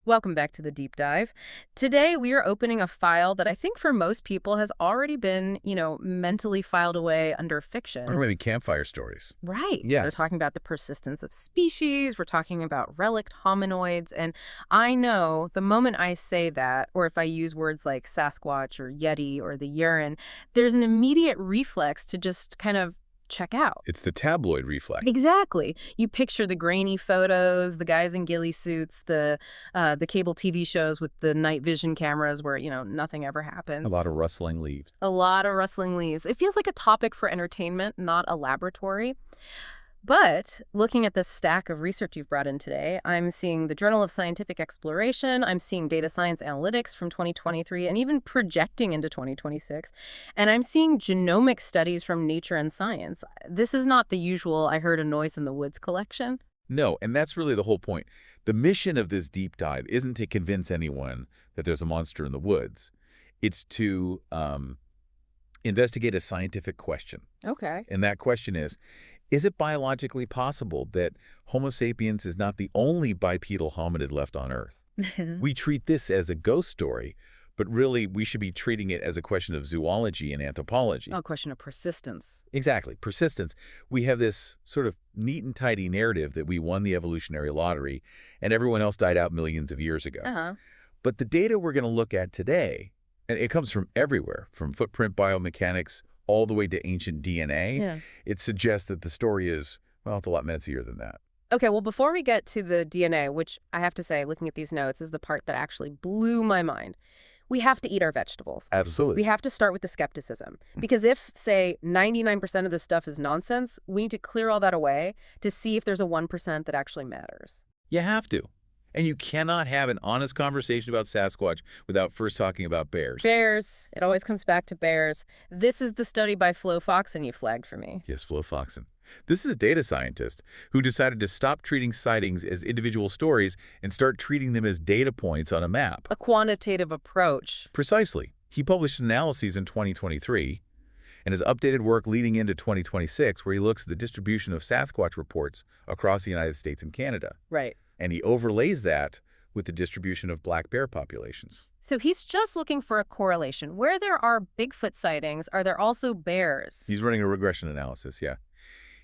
Welcome back to the deep dive. Today, we are opening a file that I think for most people has already been, mentally filed away under fiction. Or maybe campfire stories. Right. Yeah. They're talking about the persistence of species. We're talking about relict hominoids. And I know the moment I say that, or if I use words like Sasquatch or Yeti or the urine, there's an immediate reflex to just kind of check out. It's the tabloid reflex. Exactly. You picture the grainy photos, the guys in ghillie suits, the cable TV shows with the night vision cameras where, nothing ever happens. A lot of rustling leaves. A lot of rustling leaves. It feels like a topic for entertainment, not a laboratory. But looking at this stack of research you've brought in today, I'm seeing the Journal of Scientific Exploration, I'm seeing data science analytics from 2023, and even projecting into 2026. And I'm seeing genomic studies from Nature and Science. This is not the usual I heard a noise in the woods collection. No, and that's really the whole point. The mission of this deep dive isn't to convince anyone that there's a monster in the woods. It's to investigate a scientific question. Okay. And that question is it biologically possible that Homo sapiens is not the only bipedal hominid left on Earth? We treat this as a ghost story, but really we should be treating it as a question of zoology and anthropology. A question of persistence. Exactly, persistence. We have this sort of neat and tidy narrative that we won the evolutionary lottery and everyone else died out millions of years ago. But the data we're going to look at today, and it comes from everywhere, from footprint biomechanics all the way to ancient DNA, it suggests that the story is, well, it's a lot messier than that. Okay, well, before we get to the DNA, which I have to say, looking at these notes, is the part that actually blew my mind. We have to eat our vegetables. Absolutely. We have to start with the skepticism. Because if, say, 99% of this stuff is nonsense, we need to clear all that away to see if there's a 1% that actually matters. You have to. And you cannot have an honest conversation about Sasquatch without first talking about bears. Bears. It always comes back to bears. This is the study by Flo Foxon you flagged for me. Yes, Flo Foxon. This is a data scientist who decided to stop treating sightings as individual stories and start treating them as data points on a map. A quantitative approach. Precisely. He published analyses in 2023 and his updated work leading into 2026 where he looks at the distribution of Sasquatch reports across the United States and Canada. Right. And he overlays that with the distribution of black bear populations. So he's just looking for a correlation. Where there are Bigfoot sightings, are there also bears? He's running a regression analysis, yeah.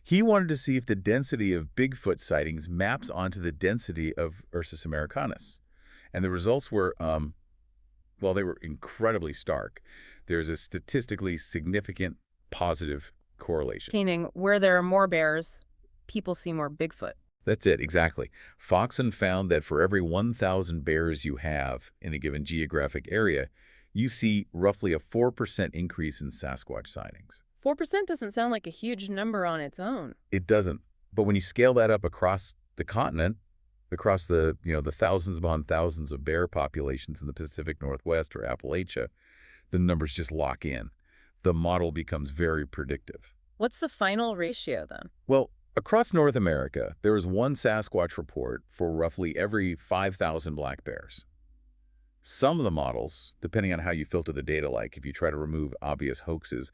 He wanted to see if the density of Bigfoot sightings maps onto the density of Ursus americanus. And the results were, well, they were incredibly stark. There's a statistically significant positive correlation. Meaning, where there are more bears, people see more Bigfoot. That's it, exactly. Foxon found that for every 1,000 bears you have in a given geographic area, you see roughly a 4% increase in Sasquatch sightings. 4% doesn't sound like a huge number on its own. It doesn't. But when you scale that up across the continent, across the thousands upon thousands of bear populations in the Pacific Northwest or Appalachia, the numbers just lock in. The model becomes very predictive. What's the final ratio then? Well, across North America, there is one Sasquatch report for roughly every 5,000 black bears. Some of the models, depending on how you filter the data, like if you try to remove obvious hoaxes,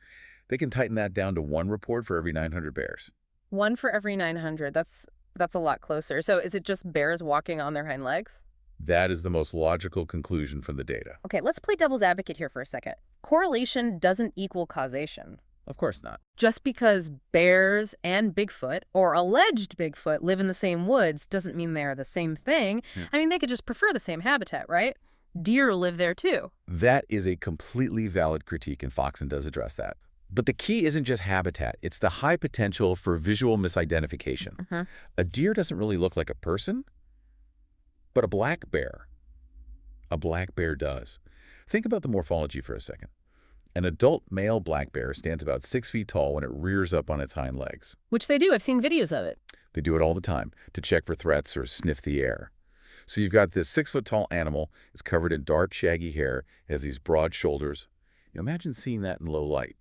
they can tighten that down to one report for every 900 bears. One for every 900. That's a lot closer. So is it just bears walking on their hind legs? That is the most logical conclusion from the data. Okay, let's play devil's advocate here for a second. Correlation doesn't equal causation. Of course not. Just because bears and Bigfoot, or alleged Bigfoot, live in the same woods doesn't mean they are the same thing. I mean, they could just prefer the same habitat, right? Deer live there too. That is a completely valid critique, and Foxon does address that. But the key isn't just habitat. It's the high potential for visual misidentification. A deer doesn't really look like a person, but a black bear does. Think about the morphology for a second. An adult male black bear stands about 6 feet tall when it rears up on its hind legs. Which they do. I've seen videos of it. They do it all the time to check for threats or sniff the air. So you've got this 6-foot-tall animal. It's covered in dark, shaggy hair. It has these broad shoulders. Imagine seeing that in low light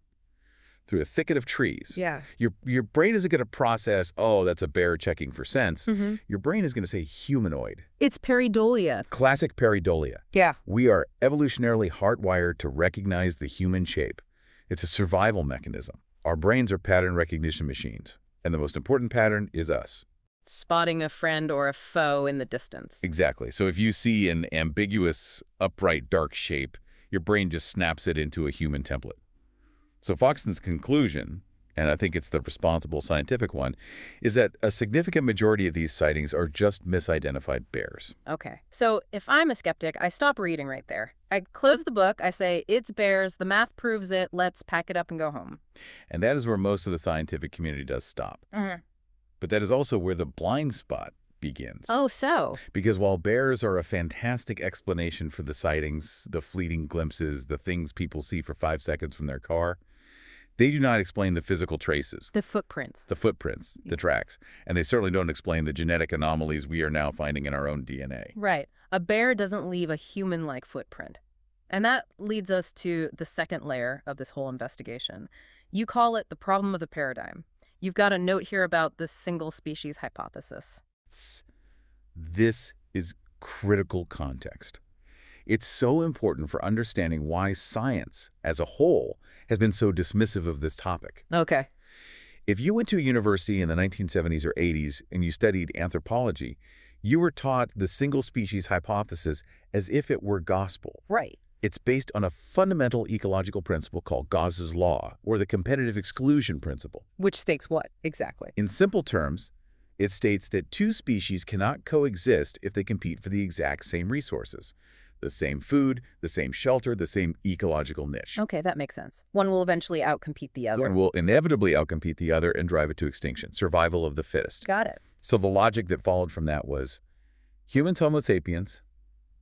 through a thicket of trees. Yeah. Your brain isn't going to process, oh, that's a bear checking for scents. Your brain is going to say humanoid. It's pareidolia. Classic pareidolia. Yeah. We are evolutionarily hardwired to recognize the human shape. It's a survival mechanism. Our brains are pattern recognition machines, and the most important pattern is us. spotting a friend or a foe in the distance. Exactly. So if you see an ambiguous, upright, dark shape, your brain just snaps it into a human template. So Foxton's conclusion, and I think it's the responsible scientific one, is that a significant majority of these sightings are just misidentified bears. Okay. So if I'm a skeptic, I stop reading right there. I close the book, I say, it's bears, the math proves it, let's pack it up and go home. And that is where most of the scientific community does stop. But that is also where the blind spot begins. Oh, so? Because while bears are a fantastic explanation for the sightings, the fleeting glimpses, the things people see for 5 seconds from their car, they do not explain the physical traces. The footprints. The tracks. And they certainly don't explain the genetic anomalies we are now finding in our own DNA. Right. A bear doesn't leave a human-like footprint. And that leads us to the second layer of this whole investigation. You call it the problem of the paradigm. You've got a note here about the single species hypothesis. This is critical context. It's so important for understanding why science, as a whole, has been so dismissive of this topic. Okay. If you went to a university in the 1970s or 80s and you studied anthropology, you were taught the single species hypothesis as if it were gospel. Right. It's based on a fundamental ecological principle called Gause's law, or the Competitive Exclusion Principle. Which states what, exactly? In simple terms, it states that two species cannot coexist if they compete for the exact same resources. The same food, the same shelter, the same ecological niche. Okay, that makes sense. One will eventually outcompete the other. One will inevitably outcompete the other and drive it to extinction. Survival of the fittest. Got it. So the logic that followed from that was, humans, Homo sapiens,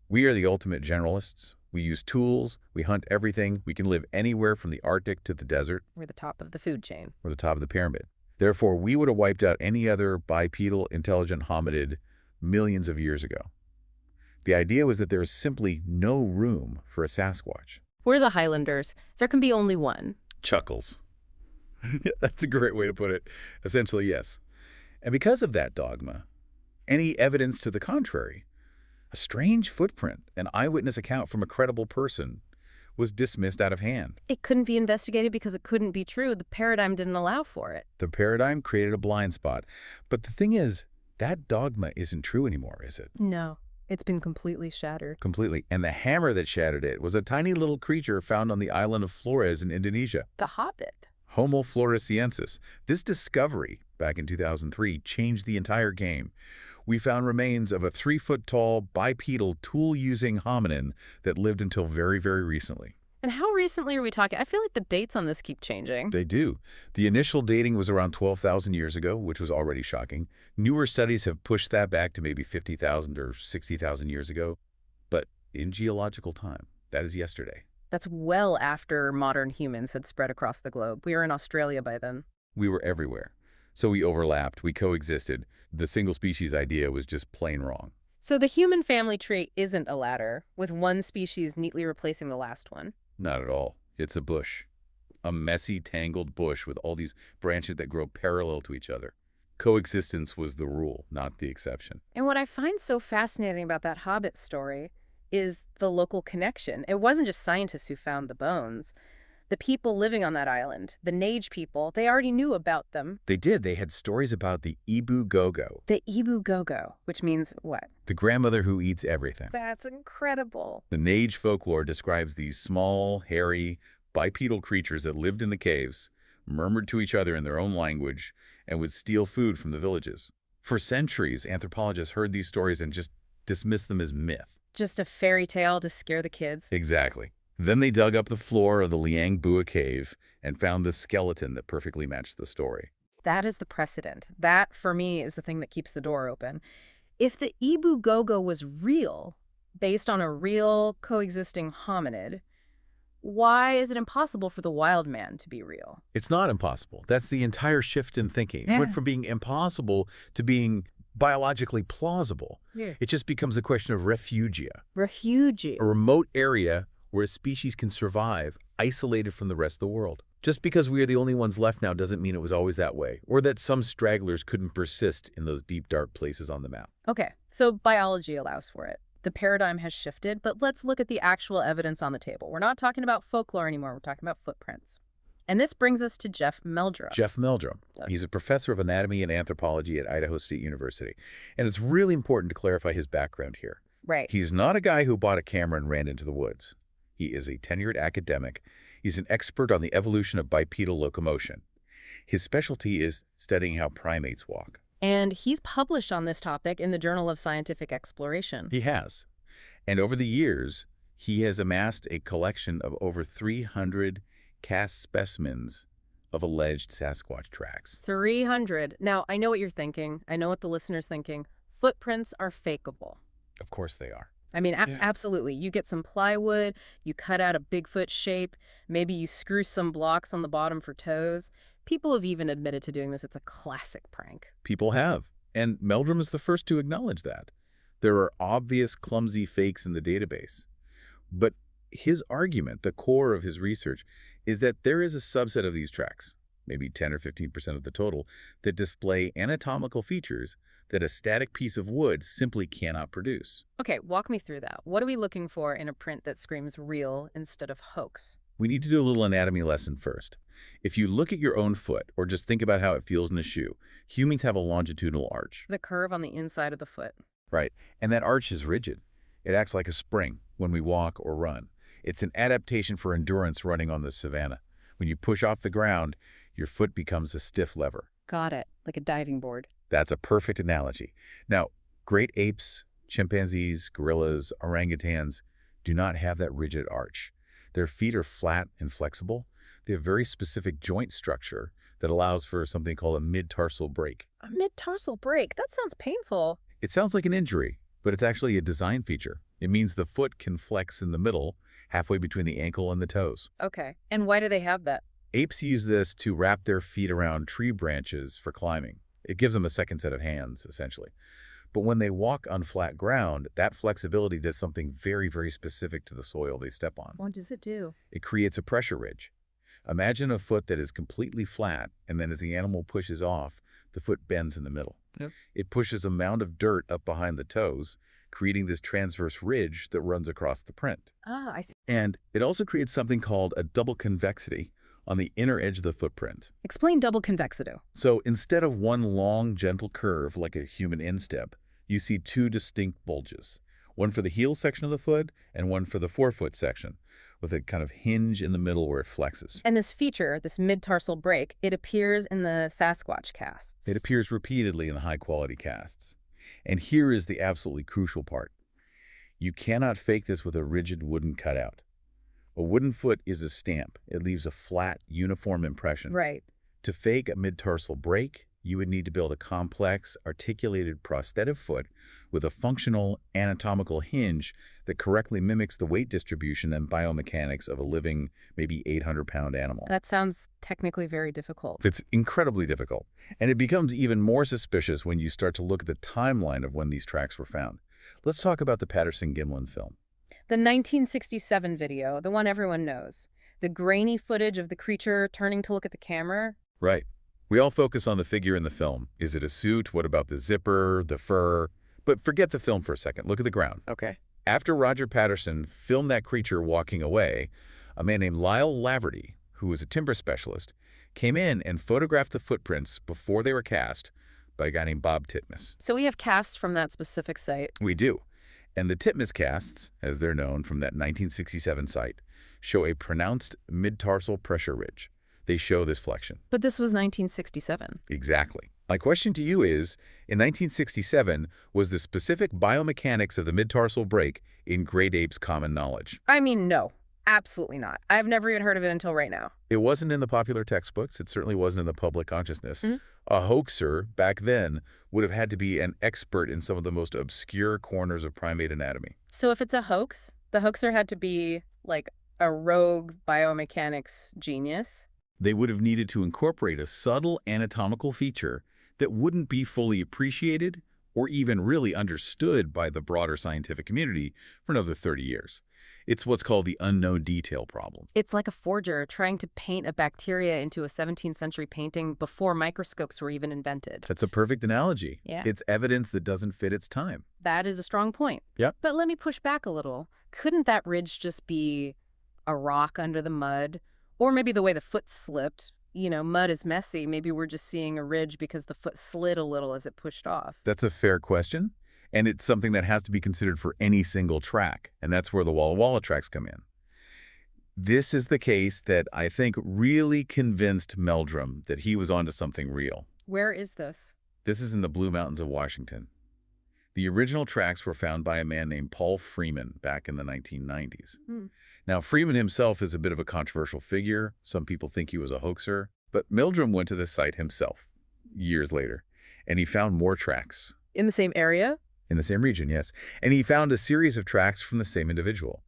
we are the ultimate generalists. We use tools, we hunt everything, we can live anywhere from the Arctic to the desert. We're the top of the food chain. We're the top of the pyramid. Therefore, we would have wiped out any other bipedal intelligent hominid millions of years ago. The idea was that there is simply no room for a Sasquatch. We're the Highlanders. There can be only one. Chuckles. That's a great way to put it. Essentially, yes. And because of that dogma, any evidence to the contrary, a strange footprint, an eyewitness account from a credible person, was dismissed out of hand. It couldn't be investigated because it couldn't be true. The paradigm didn't allow for it. The paradigm created a blind spot. But the thing is, that dogma isn't true anymore, is it? No. It's been completely shattered. Completely. And the hammer that shattered it was a tiny little creature found on the island of Flores in Indonesia. The Hobbit. Homo floresiensis. This discovery, back in 2003, changed the entire game. We found remains of a 3-foot-tall, bipedal, tool-using hominin that lived until very, very recently. And how recently are we talking? I feel like the dates on this keep changing. They do. The initial dating was around 12,000 years ago, which was already shocking. Newer studies have pushed that back to maybe 50,000 or 60,000 years ago. But in geological time, that is yesterday. That's well after modern humans had spread across the globe. We were in Australia by then. We were everywhere. So we overlapped, we coexisted. The single species idea was just plain wrong. So the human family tree isn't a ladder, with one species neatly replacing the last one. Not at all. It's a bush. A messy, tangled bush with all these branches that grow parallel to each other. Coexistence was the rule, not the exception. And what I find so fascinating about that Hobbit story is the local connection. It wasn't just scientists who found the bones. The people living on that island, the Nage people, they already knew about them. They did. They had stories about the Ibu Gogo. The Ibu Gogo, which means what? The grandmother who eats everything. That's incredible. The Nage folklore describes these small, hairy, bipedal creatures that lived in the caves, murmured to each other in their own language, and would steal food from the villages. For centuries, anthropologists heard these stories and just dismissed them as myth. Just a fairy tale to scare the kids. Exactly. Then they dug up the floor of the Liang Bua cave and found this skeleton that perfectly matched the story. That is the precedent. That, for me, is the thing that keeps the door open. If the Ibu Gogo was real, based on a real coexisting hominid, why is it impossible for the wild man to be real? It's not impossible. That's the entire shift in thinking. Yeah. It went from being impossible to being biologically plausible. Yeah. It just becomes a question of refugia. Refugia. A remote area where a species can survive, isolated from the rest of the world. Just because we are the only ones left now doesn't mean it was always that way, or that some stragglers couldn't persist in those deep, dark places on the map. Okay, so biology allows for it. The paradigm has shifted, but let's look at the actual evidence on the table. We're not talking about folklore anymore. We're talking about footprints. And this brings us to Jeff Meldrum. Jeff Meldrum. He's a professor of anatomy and anthropology at Idaho State University. And it's really important to clarify his background here. Right. He's not a guy who bought a camera and ran into the woods. He is a tenured academic. He's an expert on the evolution of bipedal locomotion. His specialty is studying how primates walk. And he's published on this topic in the Journal of Scientific Exploration. He has. And over the years, he has amassed a collection of over 300 cast specimens of alleged Sasquatch tracks. 300. Now, I know what you're thinking. I know what the listener's thinking. Footprints are fakeable. Of course they are. I mean, absolutely. You get some plywood, you cut out a Bigfoot shape, maybe you screw some blocks on the bottom for toes. People have even admitted to doing this. It's a classic prank. People have. And Meldrum is the first to acknowledge that. There are obvious clumsy fakes in the database. But his argument, the core of his research, is that there is a subset of these tracks, maybe 10 or 15% of the total, that display anatomical features that a static piece of wood simply cannot produce. Okay, walk me through that. What are we looking for in a print that screams real instead of hoax? We need to do a little anatomy lesson first. If you look at your own foot, or just think about how it feels in a shoe, humans have a longitudinal arch. The curve on the inside of the foot. Right, and that arch is rigid. It acts like a spring when we walk or run. It's an adaptation for endurance running on the savanna. When you push off the ground, your foot becomes a stiff lever. Got it, like a diving board. That's a perfect analogy. Now, great apes, chimpanzees, gorillas, orangutans do not have that rigid arch. Their feet are flat and flexible. They have very specific joint structure that allows for something called a mid-tarsal break. A mid-tarsal break? That sounds painful. It sounds like an injury, but it's actually a design feature. It means the foot can flex in the middle, halfway between the ankle and the toes. Okay, and why do they have that? Apes use this to wrap their feet around tree branches for climbing. It gives them a second set of hands, essentially. But when they walk on flat ground, that flexibility does something very, very specific to the soil they step on. What does it do? It creates a pressure ridge. Imagine a foot that is completely flat, and then as the animal pushes off, the foot bends in the middle. Yep. It pushes a mound of dirt up behind the toes, creating this transverse ridge that runs across the print. Ah, I see. And it also creates something called a double convexity on the inner edge of the footprint. Explain double convexity. So instead of one long, gentle curve like a human instep, you see two distinct bulges, one for the heel section of the foot and one for the forefoot section, with a kind of hinge in the middle where it flexes. And this feature, this mid-tarsal break, it appears in the Sasquatch casts. It appears repeatedly in the high-quality casts. And here is the absolutely crucial part. You cannot fake this with a rigid wooden cutout. A wooden foot is a stamp. It leaves a flat, uniform impression. Right. To fake a mid-tarsal break, you would need to build a complex, articulated prosthetic foot with a functional anatomical hinge that correctly mimics the weight distribution and biomechanics of a living, maybe 800-pound animal. That sounds technically very difficult. It's incredibly difficult. And it becomes even more suspicious when you start to look at the timeline of when these tracks were found. Let's talk about the Patterson-Gimlin film. The 1967 video, the one everyone knows. The grainy footage of the creature turning to look at the camera. Right. We all focus on the figure in the film. Is it a suit? What about the zipper, the fur? But forget the film for a second. Look at the ground. Okay. After Roger Patterson filmed that creature walking away, a man named Lyle Laverty, who was a timber specialist, came in and photographed the footprints before they were cast by a guy named Bob Titmus. So we have casts from that specific site. We do. And the Titmus casts, as they're known from that 1967 site, show a pronounced mid-tarsal pressure ridge. They show this flexion. But this was 1967. Exactly. My question to you is, in 1967, was the specific biomechanics of the mid-tarsal break in great apes common knowledge? I mean, no. Absolutely not. I've never even heard of it until right now. It wasn't in the popular textbooks. It certainly wasn't in the public consciousness. Mm-hmm. A hoaxer, back then, would have had to be an expert in some of the most obscure corners of primate anatomy. So if it's a hoax, the hoaxer had to be, like, a rogue biomechanics genius? They would have needed to incorporate a subtle anatomical feature that wouldn't be fully appreciated or even really understood by the broader scientific community for another 30 years. It's what's called the unknown detail problem. It's like a forger trying to paint a bacteria into a 17th century painting before microscopes were even invented. That's a perfect analogy. Yeah. It's evidence that doesn't fit its time. That is a strong point. Yep. But let me push back a little. Couldn't that ridge just be a rock under the mud Or maybe the way the foot slipped. You know, mud is messy. Maybe we're just seeing a ridge because the foot slid a little as it pushed off. That's a fair question, and it's something that has to be considered for any single track, and that's where the Walla Walla tracks come in. This is the case that I think really convinced Meldrum that he was onto something real. Where is this? This is in the Blue Mountains of Washington. The original tracks were found by a man named Paul Freeman back in the 1990s. Now, Freeman himself is a bit of a controversial figure. Some people think he was a hoaxer. But Meldrum went to the site himself years later, and he found more tracks. In the same area? In the same region, yes. And he found a series of tracks from the same individual.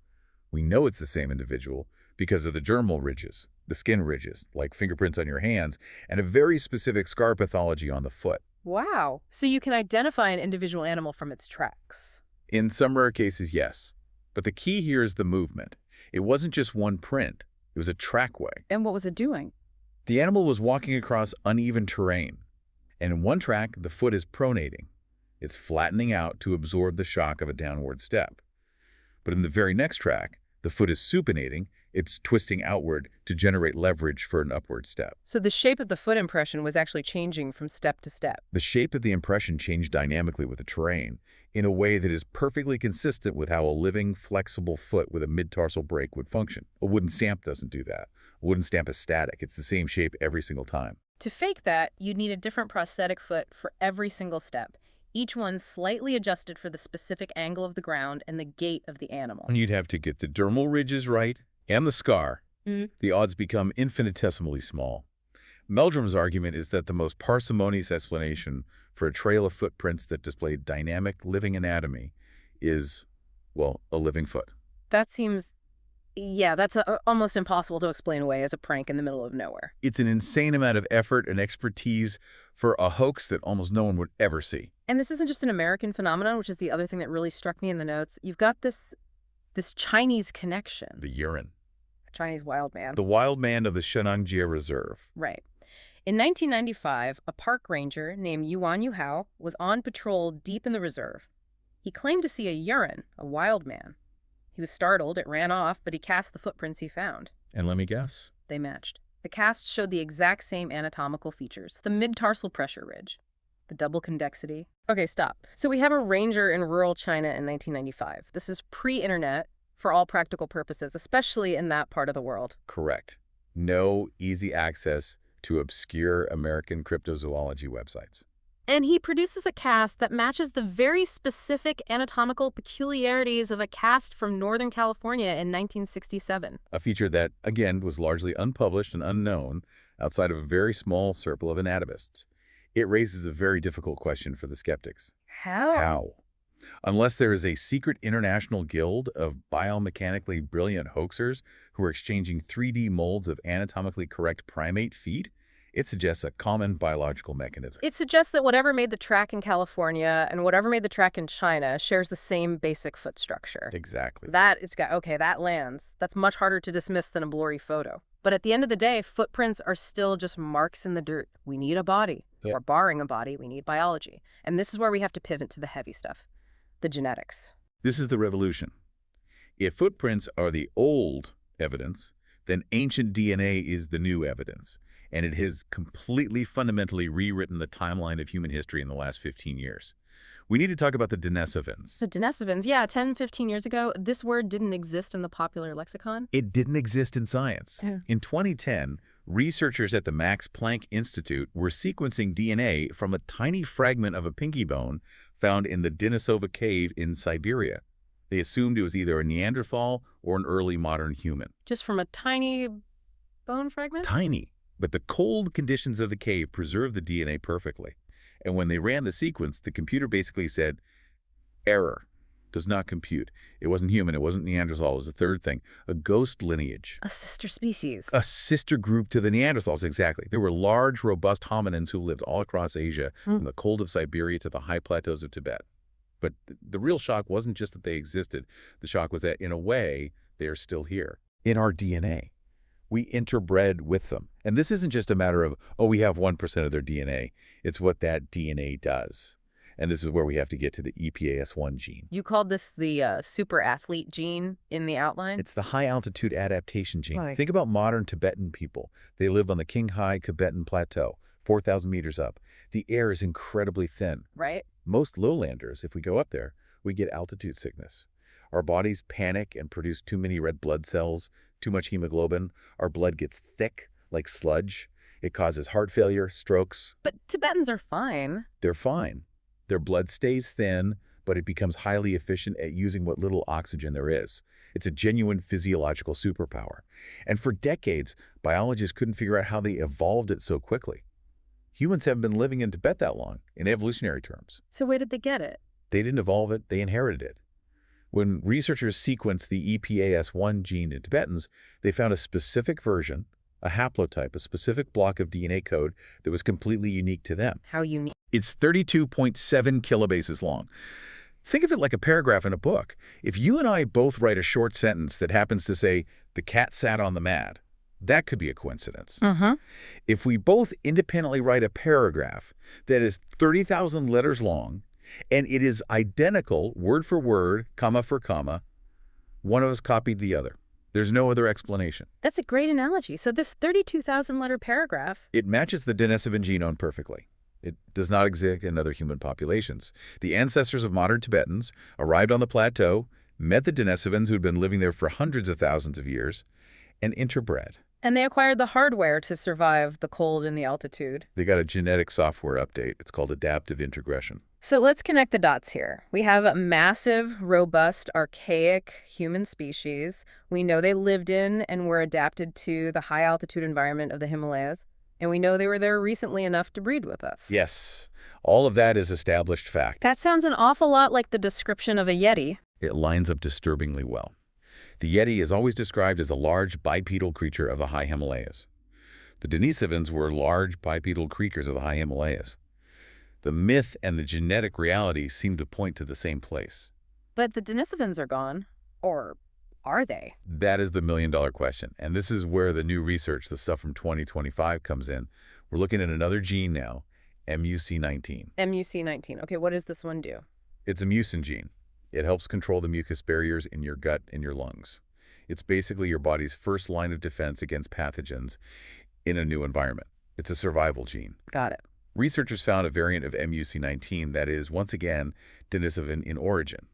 We know it's the same individual because of the dermal ridges, the skin ridges, like fingerprints on your hands, and a very specific scar pathology on the foot. Wow. So you can identify an individual animal from its tracks? In some rare cases, yes. But the key here is the movement. It wasn't just one print. It was a trackway. And what was it doing? The animal was walking across uneven terrain. And in one track, the foot is pronating. It's flattening out to absorb the shock of a downward step. But in the very next track, the foot is supinating. It's twisting outward to generate leverage for an upward step. So the shape of the foot impression was actually changing from step to step. The shape of the impression changed dynamically with the terrain in a way that is perfectly consistent with how a living, flexible foot with a mid-tarsal break would function. A wooden stamp doesn't do that. A wooden stamp is static. It's the same shape every single time. To fake that, you'd need a different prosthetic foot for every single step, each one slightly adjusted for the specific angle of the ground and the gait of the animal. And you'd have to get the dermal ridges right and the scar. The odds become infinitesimally small. Meldrum's argument is that the most parsimonious explanation for a trail of footprints that display dynamic living anatomy is, well, a living foot. That seems, yeah, that's almost impossible to explain away as a prank in the middle of nowhere. It's an insane amount of effort and expertise for a hoax that almost no one would ever see. And this isn't just an American phenomenon, which is the other thing that really struck me in the notes. You've got this Chinese connection. The urine. The Chinese wild man. The wild man of the Shenangjia Reserve. Right. In 1995, a park ranger named Yuan Yuhao was on patrol deep in the reserve. He claimed to see a urine, a wild man. He was startled, it ran off, but he cast the footprints he found. And let me guess. They matched. The cast showed the exact same anatomical features. The mid-tarsal pressure ridge. The double convexity. Okay, stop. So we have a ranger in rural China in 1995. This is pre-internet for all practical purposes, especially in that part of the world. Correct. No easy access to obscure American cryptozoology websites. And he produces a cast that matches the very specific anatomical peculiarities of a cast from Northern California in 1967. A feature that, again, was largely unpublished and unknown outside of a very small circle of anatomists. It raises a very difficult question for the skeptics. How? Unless there is a secret international guild of biomechanically brilliant hoaxers who are exchanging 3D molds of anatomically correct primate feet, it suggests a common biological mechanism. It suggests that whatever made the track in California and whatever made the track in China shares the same basic foot structure. Exactly. Okay, that lands. That's much harder to dismiss than a blurry photo. But at the end of the day, footprints are still just marks in the dirt. We need a body. Yeah. Or barring a body, we need biology. And this is where we have to pivot to the heavy stuff. The genetics. This is the revolution. If footprints are the old evidence, then ancient DNA is the new evidence, and it has completely fundamentally rewritten the timeline of human history in the last 15 years. We need to talk about the Denisovans. The Denisovans, yeah, 10, 15 years ago, this word didn't exist in the popular lexicon. It didn't exist in science. Yeah. In 2010, researchers at the Max Planck Institute were sequencing DNA from a tiny fragment of a pinky bone found in the Denisova cave in Siberia. They assumed it was either a Neanderthal or an early modern human. Just from a tiny bone fragment? Tiny. But the cold conditions of the cave preserved the DNA perfectly. And when they ran the sequence, the computer basically said, error, does not compute. It wasn't human, it wasn't Neanderthal, it was the third thing. A ghost lineage. A sister species. A sister group to the Neanderthals, exactly. There were large, robust hominins who lived all across Asia, from the cold of Siberia to the high plateaus of Tibet. But the real shock wasn't just that they existed. The shock was that, in a way, they are still here. In our DNA. We interbred with them. And this isn't just a matter of, oh, we have 1% of their DNA. It's what that DNA does. And this is where we have to get to the EPAS1 gene. You called this the super athlete gene in the outline? It's the high-altitude adaptation gene. Right. Think about modern Tibetan people. They live on the Qinghai Tibetan Plateau, 4,000 meters up. The air is incredibly thin. Right. Most lowlanders, if we go up there, we get altitude sickness. Our bodies panic and produce too many red blood cells, too much hemoglobin. Our blood gets thick, like sludge. It causes heart failure, strokes. But Tibetans are fine. They're fine. Their blood stays thin, but it becomes highly efficient at using what little oxygen there is. It's a genuine physiological superpower. And for decades, biologists couldn't figure out how they evolved it so quickly. Humans haven't been living in Tibet that long, in evolutionary terms. So where did they get it? They didn't evolve it, they inherited it. When researchers sequenced the EPAS1 gene in Tibetans, they found a specific version, a haplotype, a specific block of DNA code that was completely unique to them. How unique? It's 32.7 kilobases long. Think of it like a paragraph in a book. If you and I both write a short sentence that happens to say, "The cat sat on the mat," that could be a coincidence. If we both independently write a paragraph that is 30,000 letters long, and it is identical, word for word, comma for comma, one of us copied the other. There's no other explanation. That's a great analogy. So this 32,000-letter paragraph... It matches the Denisovan genome perfectly. It does not exist in other human populations. The ancestors of modern Tibetans arrived on the plateau, met the Denisovans who'd been living there for hundreds of thousands of years, and interbred. And they acquired the hardware to survive the cold and the altitude. They got a genetic software update. It's called adaptive integration. So let's connect the dots here. We have a massive, robust, archaic human species. We know they lived in and were adapted to the high-altitude environment of the Himalayas. And we know they were there recently enough to breed with us. Yes. All of that is established fact. That sounds an awful lot like the description of a Yeti. It lines up disturbingly well. The Yeti is always described as a large bipedal creature of the high Himalayas. The Denisovans were large bipedal creatures of the high Himalayas. The myth and the genetic reality seem to point to the same place. But the Denisovans are gone. Or are they? That is the million-dollar question. And this is where the new research, the stuff from 2025, comes in. We're looking at another gene now, MUC19. MUC19. Okay, what does this one do? It's a mucin gene. It helps control the mucus barriers in your gut and your lungs. It's basically your body's first line of defense against pathogens in a new environment. It's a survival gene. Got it. Researchers found a variant of MUC19 that is, once again, Denisovan in origin.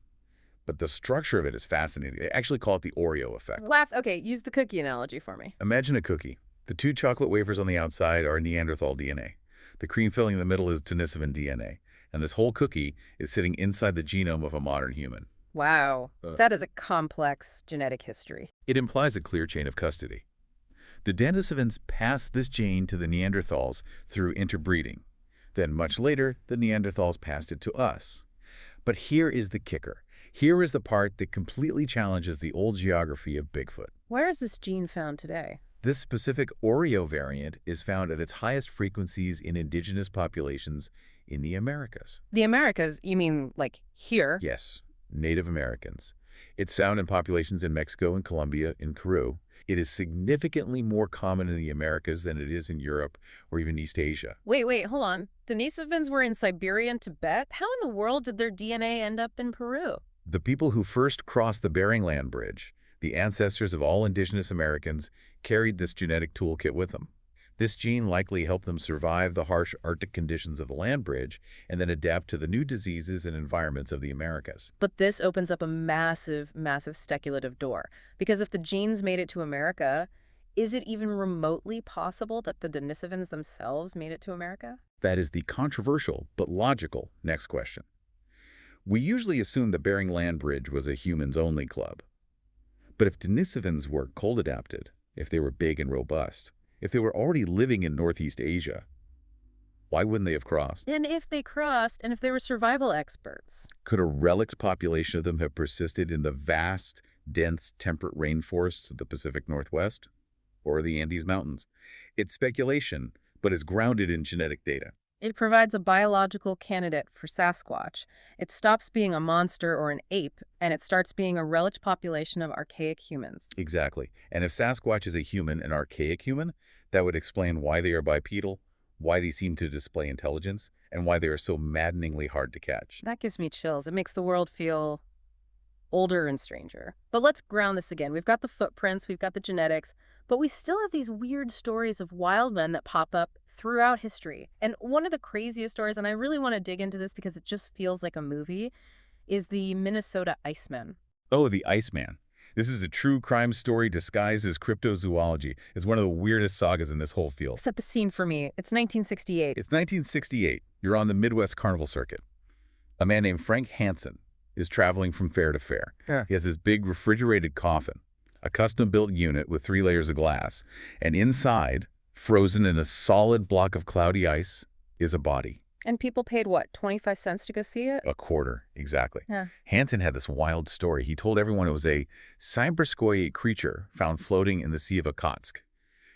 But the structure of it is fascinating. They actually call it the Oreo effect. Okay, use the cookie analogy for me. Imagine a cookie. The two chocolate wafers on the outside are Neanderthal DNA. The cream filling in the middle is Denisovan DNA. And this whole cookie is sitting inside the genome of a modern human. Wow. That is a complex genetic history. It implies a clear chain of custody. The Denisovans passed this gene to the Neanderthals through interbreeding. Then, much later, the Neanderthals passed it to us. But here is the kicker. Here is the part that completely challenges the old geography of Bigfoot. Where is this gene found today? This specific Oreo variant is found at its highest frequencies in indigenous populations in the Americas. The Americas? You mean like here? Yes, Native Americans. It's found in populations in Mexico and Colombia, in Peru. It is significantly more common in the Americas than it is in Europe or even East Asia. Wait, hold on. Denisovans were in Siberia and Tibet? How in the world did their DNA end up in Peru? The people who first crossed the Bering Land Bridge, the ancestors of all indigenous Americans, carried this genetic toolkit with them. This gene likely helped them survive the harsh Arctic conditions of the land bridge and then adapt to the new diseases and environments of the Americas. But this opens up a massive, massive speculative door. Because if the genes made it to America, is it even remotely possible that the Denisovans themselves made it to America? That is the controversial but logical next question. We usually assume the Bering Land Bridge was a humans-only club. But if Denisovans were cold-adapted, if they were big and robust, if they were already living in Northeast Asia, why wouldn't they have crossed? And if they crossed, and if they were survival experts? Could a relict population of them have persisted in the vast, dense, temperate rainforests of the Pacific Northwest or the Andes Mountains? It's speculation, but it's grounded in genetic data. It provides a biological candidate for Sasquatch. It stops being a monster or an ape, and it starts being a relict population of archaic humans. Exactly. And if Sasquatch is a human, an archaic human, that would explain why they are bipedal, why they seem to display intelligence, and why they are so maddeningly hard to catch. That gives me chills. It makes the world feel older and stranger. But let's ground this again. We've got the footprints, we've got the genetics, but we still have these weird stories of wild men that pop up throughout history. And one of the craziest stories, and I really want to dig into this because it just feels like a movie, is the Minnesota Iceman. Oh, the Iceman. This is a true crime story disguised as cryptozoology. It's one of the weirdest sagas in this whole field. Set the scene for me. It's 1968. It's 1968. You're on the Midwest Carnival Circuit. A man named Frank Hansen is traveling from fair to fair. Yeah. He has this big refrigerated coffin, a custom-built unit with 3 layers of glass, and inside, frozen in a solid block of cloudy ice, is a body. And people paid, what, 25 cents to go see it? A quarter, exactly. Yeah. Hansen had this wild story. He told everyone it was a cyberskoye creature found floating in the Sea of Okhotsk.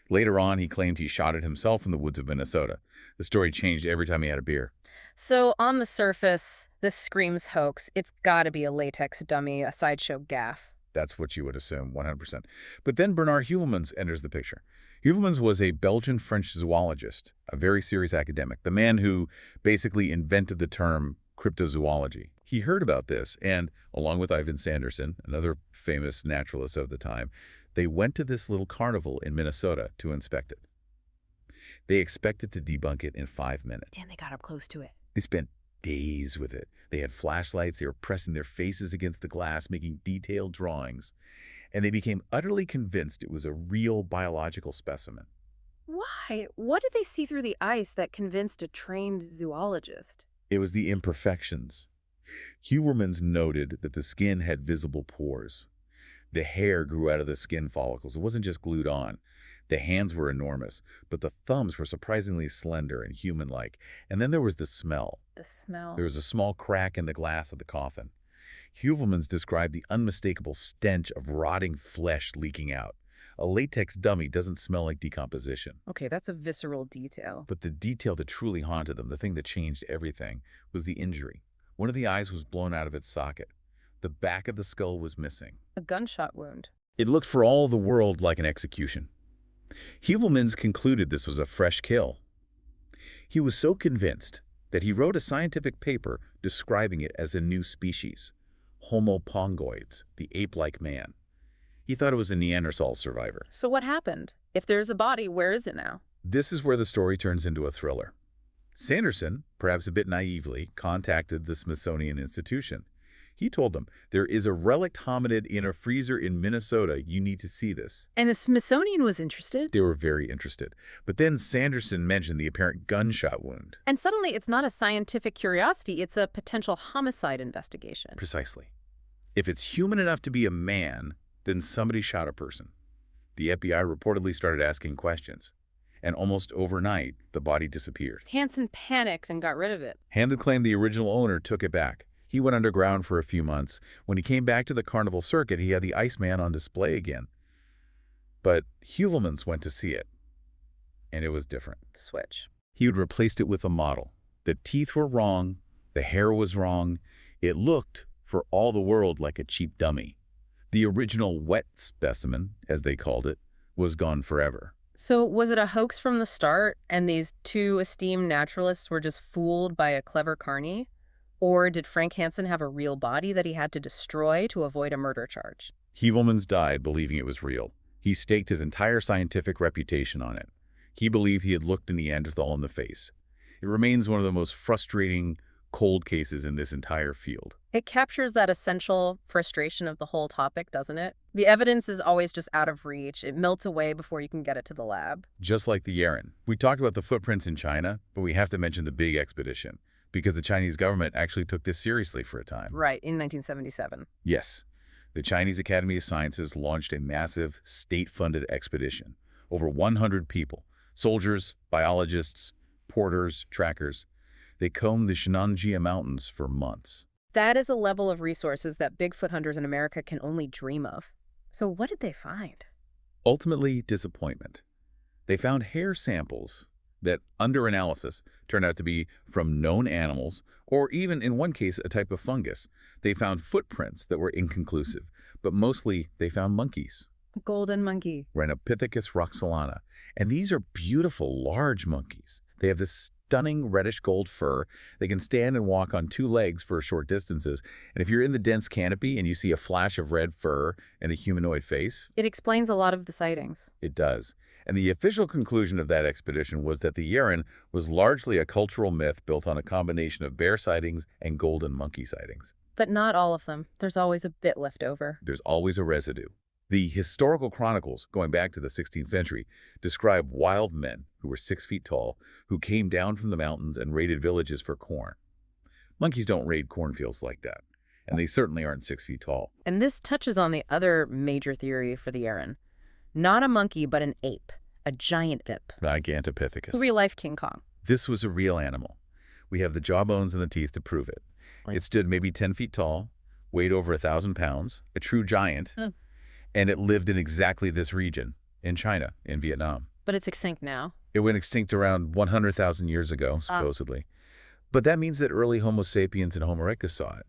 Later on, he claimed he shot it himself in the woods of Minnesota. The story changed every time he had a beer. So on the surface, this screams hoax. It's got to be a latex dummy, a sideshow gaffe. That's what you would assume, 100%. But then Bernard Heuvelmans enters the picture. Heuvelmans was a Belgian-French zoologist, a very serious academic, the man who basically invented the term cryptozoology. He heard about this, and along with Ivan Sanderson, another famous naturalist of the time, they went to this little carnival in Minnesota to inspect it. They expected to debunk it in 5 minutes. Damn, they got up close to it. They spent days with it. They had flashlights, they were pressing their faces against the glass, making detailed drawings, and they became utterly convinced it was a real biological specimen. Why? What did they see through the ice that convinced a trained zoologist? It was the imperfections. Heuvelmans noted that the skin had visible pores. The hair grew out of the skin follicles. It wasn't just glued on. The hands were enormous, but the thumbs were surprisingly slender and human-like. And then there was the smell. The smell. There was a small crack in the glass of the coffin. Heuvelmans described the unmistakable stench of rotting flesh leaking out. A latex dummy doesn't smell like decomposition. Okay, that's a visceral detail. But the detail that truly haunted them, the thing that changed everything, was the injury. One of the eyes was blown out of its socket. The back of the skull was missing. A gunshot wound. It looked for all the world like an execution. Heuvelmans concluded this was a fresh kill. He was so convinced that he wrote a scientific paper describing it as a new species, Homo pongoides, the ape-like man. He thought it was a Neanderthal survivor. So what happened? If there's a body, where is it now? This is where the story turns into a thriller. Sanderson, perhaps a bit naively, contacted the Smithsonian Institution. He told them, there is a relict hominid in a freezer in Minnesota. You need to see this. And the Smithsonian was interested? They were very interested. But then Sanderson mentioned the apparent gunshot wound. And suddenly it's not a scientific curiosity, it's a potential homicide investigation. Precisely. If it's human enough to be a man, then somebody shot a person. The FBI reportedly started asking questions. And almost overnight, the body disappeared. Hansen panicked and got rid of it. Hansen claimed the original owner took it back. He went underground for a few months. When he came back to the carnival circuit, he had the Iceman on display again. But Heuvelmans went to see it, and it was different. Switch. He had replaced it with a model. The teeth were wrong. The hair was wrong. It looked, for all the world, like a cheap dummy. The original wet specimen, as they called it, was gone forever. So was it a hoax from the start, and these two esteemed naturalists were just fooled by a clever carny? Or did Frank Hansen have a real body that he had to destroy to avoid a murder charge? Heuvelmans died believing it was real. He staked his entire scientific reputation on it. He believed he had looked a Neanderthal in the face. It remains one of the most frustrating cold cases in this entire field. It captures that essential frustration of the whole topic, doesn't it? The evidence is always just out of reach. It melts away before you can get it to the lab. Just like the Yeren. We talked about the footprints in China, but we have to mention the big expedition, because the Chinese government actually took this seriously for a time. Right, in 1977. Yes. The Chinese Academy of Sciences launched a massive state-funded expedition. Over 100 people, soldiers, biologists, porters, trackers. They combed the Shenanjia Mountains for months. That is a level of resources that Bigfoot hunters in America can only dream of. So what did they find? Ultimately, disappointment. They found hair samples that, under analysis, turned out to be from known animals, or even, in one case, a type of fungus. They found footprints that were inconclusive, but mostly they found monkeys. Golden monkey. Rhinopithecus roxellana. And these are beautiful, large monkeys. They have this stunning reddish gold fur. They can stand and walk on two legs for short distances. And if you're in the dense canopy and you see a flash of red fur and a humanoid face, it explains a lot of the sightings. it does. And the official conclusion of that expedition was that the Yeren was largely a cultural myth built on a combination of bear sightings and golden monkey sightings. But not all of them. There's always a bit left over. There's always a residue. The historical chronicles, going back to the 16th century, describe wild men who were 6 feet tall, who came down from the mountains and raided villages for corn. Monkeys don't raid cornfields like that, and they certainly aren't 6 feet tall. And this touches on the other major theory for the Yeren. Not a monkey, but an ape. A giant ape. Gigantopithecus. Real-life King Kong. This was a real animal. We have the jawbones and the teeth to prove it. Right. It stood maybe 10 feet tall, weighed over 1,000 pounds, a true giant, and it lived in exactly this region, in China, in Vietnam. But it's extinct now. It went extinct around 100,000 years ago, supposedly. But that means that early Homo sapiens and Homo erectus saw it.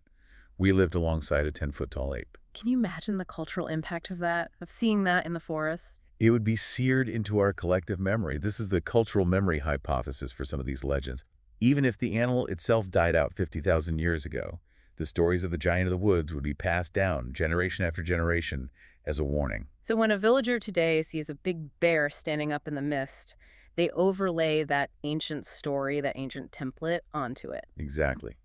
We lived alongside a 10-foot-tall ape. Can you imagine the cultural impact of that, of seeing that in the forest? It would be seared into our collective memory. This is the cultural memory hypothesis for some of these legends. Even if the animal itself died out 50,000 years ago, the stories of the giant of the woods would be passed down generation after generation as a warning. So when a villager today sees a big bear standing up in the mist, they overlay that ancient story, that ancient template onto it. Exactly.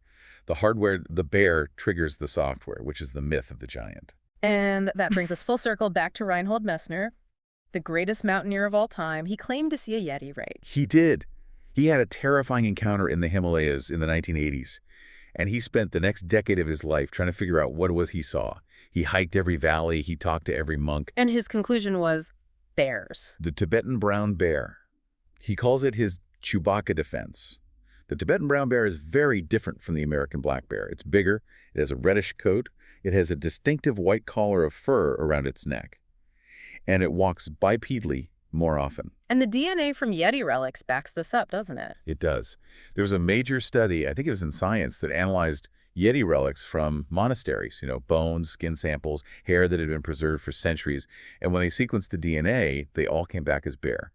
The hardware, the bear, triggers the software, which is the myth of the giant. And that brings us full circle back to Reinhold Messner, the greatest mountaineer of all time. He claimed to see a Yeti, right? He did. He had a terrifying encounter in the Himalayas in the 1980s, and he spent the next decade of his life trying to figure out what it was he saw. He hiked every valley, he talked to every monk. And his conclusion was bears. The Tibetan brown bear. He calls it his Chewbacca defense. The Tibetan brown bear is very different from the American black bear. It's bigger, it has a reddish coat, it has a distinctive white collar of fur around its neck, and it walks bipedally more often. And the DNA from Yeti relics backs this up, doesn't it? It does. There was a major study, I think it was in Science, that analyzed Yeti relics from monasteries, bones, skin samples, hair that had been preserved for centuries. And when they sequenced the DNA, they all came back as bear.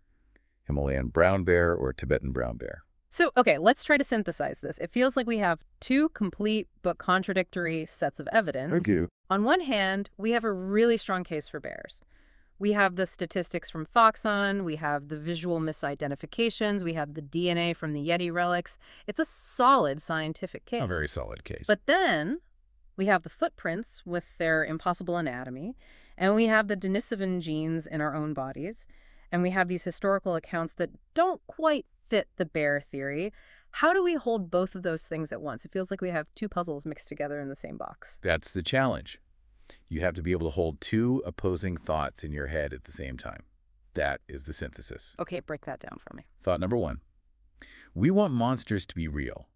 Himalayan brown bear or Tibetan brown bear. So, okay, let's try to synthesize this. It feels like we have two complete but contradictory sets of evidence. I do. On one hand, we have a really strong case for bears. We have the statistics from Foxon, we have the visual misidentifications, we have the DNA from the Yeti relics. It's a solid scientific case. A very solid case. But then we have the footprints with their impossible anatomy, and we have the Denisovan genes in our own bodies, and we have these historical accounts that don't quite fit the bear theory. How do we hold both of those things at once? It feels like we have two puzzles mixed together in the same box. That's the challenge. You have to be able to hold two opposing thoughts in your head at the same time. That is the synthesis. Okay, break that down for me. Thought number one. We want monsters to be real.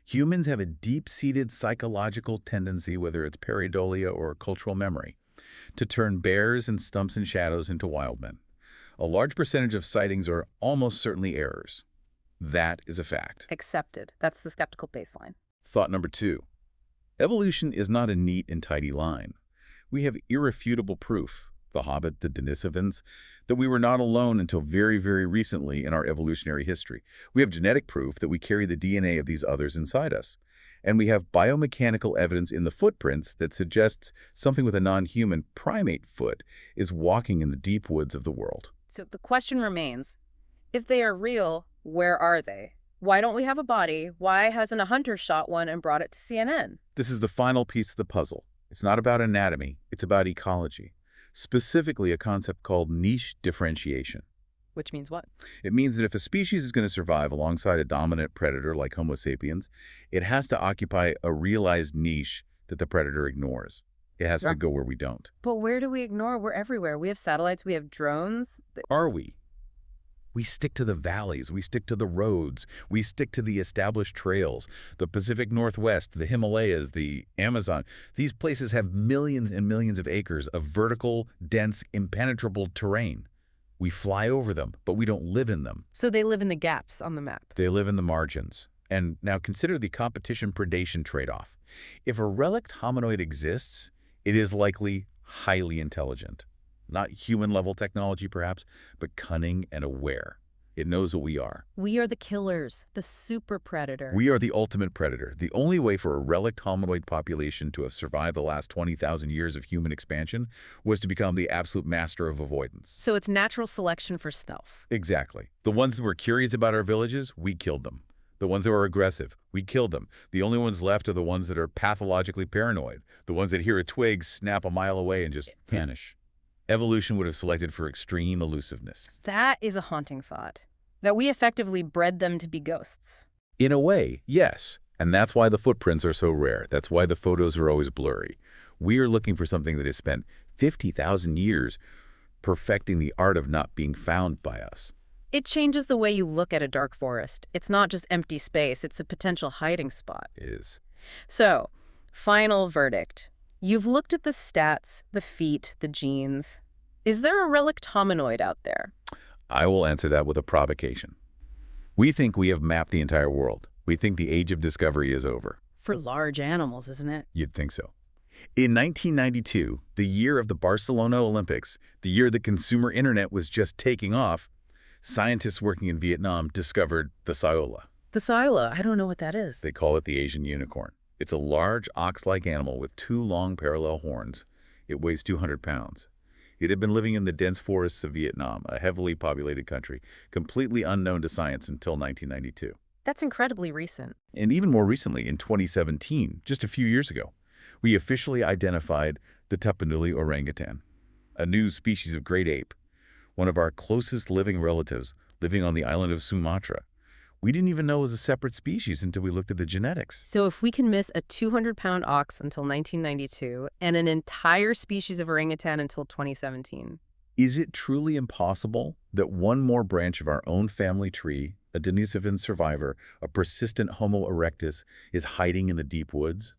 Humans have a deep-seated psychological tendency, whether it's pareidolia or cultural memory, to turn bears and stumps and shadows into wild men. A large percentage of sightings are almost certainly errors. That is a fact. Accepted. That's the skeptical baseline. Thought number two. Evolution is not a neat and tidy line. We have irrefutable proof, the Hobbit, the Denisovans, that we were not alone until very, very recently in our evolutionary history. We have genetic proof that we carry the DNA of these others inside us. And we have biomechanical evidence in the footprints that suggests something with a non-human primate foot is walking in the deep woods of the world. So the question remains, if they are real, where are they? Why don't we have a body? Why hasn't a hunter shot one and brought it to CNN? This is the final piece of the puzzle. It's not about anatomy, it's about ecology. Specifically a concept called niche differentiation. Which means what? It means that if a species is going to survive alongside a dominant predator like Homo sapiens, it has to occupy a realized niche that the predator ignores. It has to go where we don't. But where do we ignore? We're everywhere. We have satellites, we have drones. Are we? We stick to the valleys, we stick to the roads, we stick to the established trails, the Pacific Northwest, the Himalayas, the Amazon. These places have millions and millions of acres of vertical, dense, impenetrable terrain. We fly over them, but we don't live in them. So they live in the gaps on the map. They live in the margins. And now consider the competition-predation trade-off. If a relict hominoid exists, it is likely highly intelligent. Not human-level technology, perhaps, but cunning and aware. It knows what we are. We are the killers, the super predator. We are the ultimate predator. The only way for a relict hominoid population to have survived the last 20,000 years of human expansion was to become the absolute master of avoidance. So it's natural selection for stealth. Exactly. The ones that were curious about our villages, we killed them. The ones that were aggressive, we killed them. The only ones left are the ones that are pathologically paranoid, the ones that hear a twig snap a mile away and just vanish. Evolution would have selected for extreme elusiveness. That is a haunting thought. That we effectively bred them to be ghosts. In a way, yes. And that's why the footprints are so rare. That's why the photos are always blurry. We are looking for something that has spent 50,000 years perfecting the art of not being found by us. It changes the way you look at a dark forest. It's not just empty space, it's a potential hiding spot. It is. So, final verdict. You've looked at the stats, the feet, the genes. Is there a relict hominoid out there? I will answer that with a provocation. We think we have mapped the entire world. We think the age of discovery is over. For large animals, isn't it? You'd think so. In 1992, the year of the Barcelona Olympics, the year the consumer internet was just taking off, scientists working in Vietnam discovered the saola. The saola, I don't know what that is. They call it the Asian unicorn. It's a large ox-like animal with 2 long parallel horns. It weighs 200 pounds. It had been living in the dense forests of Vietnam, a heavily populated country, completely unknown to science until 1992. That's incredibly recent. And even more recently, in 2017, just a few years ago, we officially identified the Tapanuli orangutan, a new species of great ape, one of our closest living relatives living on the island of Sumatra. We didn't even know it was a separate species until we looked at the genetics. So if we can miss a 200-pound ox until 1992 and an entire species of orangutan until 2017. Is it truly impossible that one more branch of our own family tree, a Denisovan survivor, a persistent Homo erectus, is hiding in the deep woods?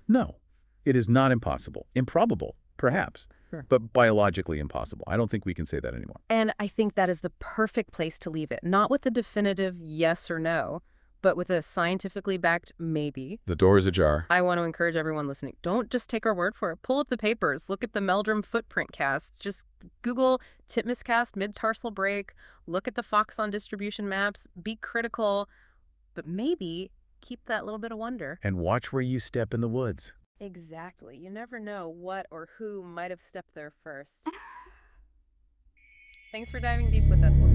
No, it is not impossible. Improbable, perhaps. Sure. But biologically impossible. I don't think we can say that anymore. And I think that is the perfect place to leave it. Not with a definitive yes or no, but with a scientifically backed maybe. The door is ajar. I want to encourage everyone listening. Don't just take our word for it. Pull up the papers. Look at the Meldrum footprint cast. Just Google Titmus cast mid-tarsal break. Look at the Foxon distribution maps. Be critical, but maybe keep that little bit of wonder. And watch where you step in the woods. Exactly. You never know what or who might have stepped there first. Thanks for diving deep with us. We'll see